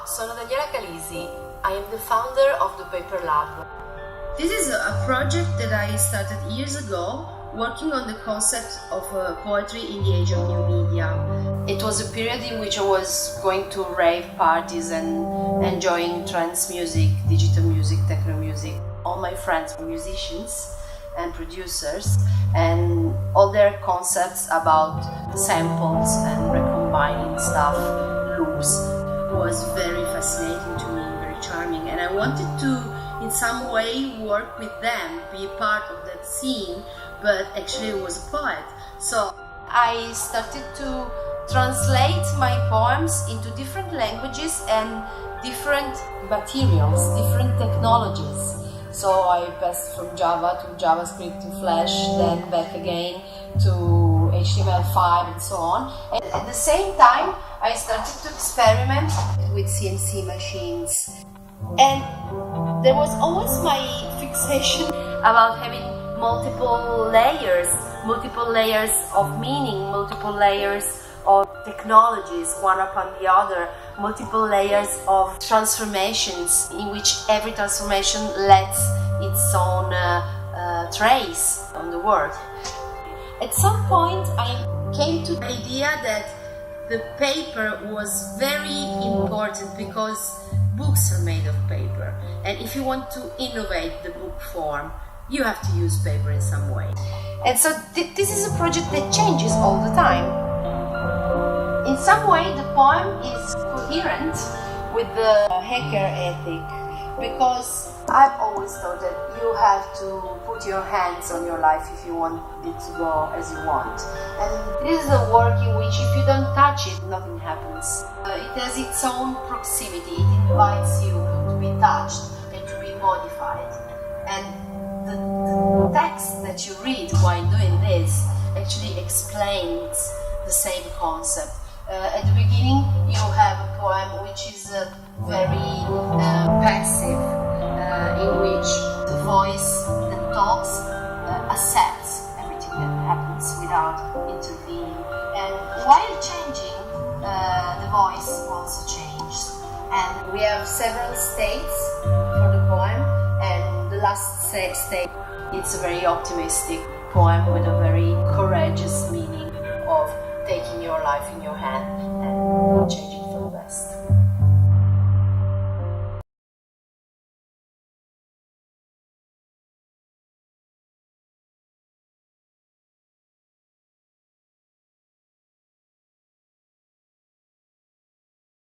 sono Daniela Calisi. I am the founder of the Paper Lab. This is a project that I started years ago, working on the concept of poetry in the age of new media. It was a period in which I was going to rave parties and enjoying trance music, digital music, techno music. All my friends were musicians and producers, and all their concepts about samples and recombining stuff, loops, was very fascinating to me, very charming, and I wanted to in some way work with them, be part of that scene, but actually I was a poet. So I started to translate my poems into different languages and different materials, different technologies. So I passed from Java to JavaScript to Flash, then back again to HTML5 and so on. And at the same time, I started to experiment with CNC machines. And there was always my fixation about having multiple layers of meaning, multiple layers of technologies, one upon the other, multiple layers of transformations in which every transformation lets its own trace on the world. At some point I came to the idea that the paper was very important because books are made of paper, and if you want to innovate the book form, you have to use paper in some way. And so this is a project that changes all the time. In some way, the poem is coherent with the hacker ethic, because I've always thought that you have to put your hands on your life if you want it to go as you want. And this is a work in which if you don't touch it, nothing happens. It has its own proximity. It invites you to be touched and to be modified. And the text that you read while doing this actually explains the same concept. At the beginning, you have a poem which is very passive, in which the voice that talks accepts everything that happens without intervening. And while changing, the voice also changes. And we have several states for the poem, and the last state, it's a very optimistic poem with a very courageous meaning of taking your life in your hand and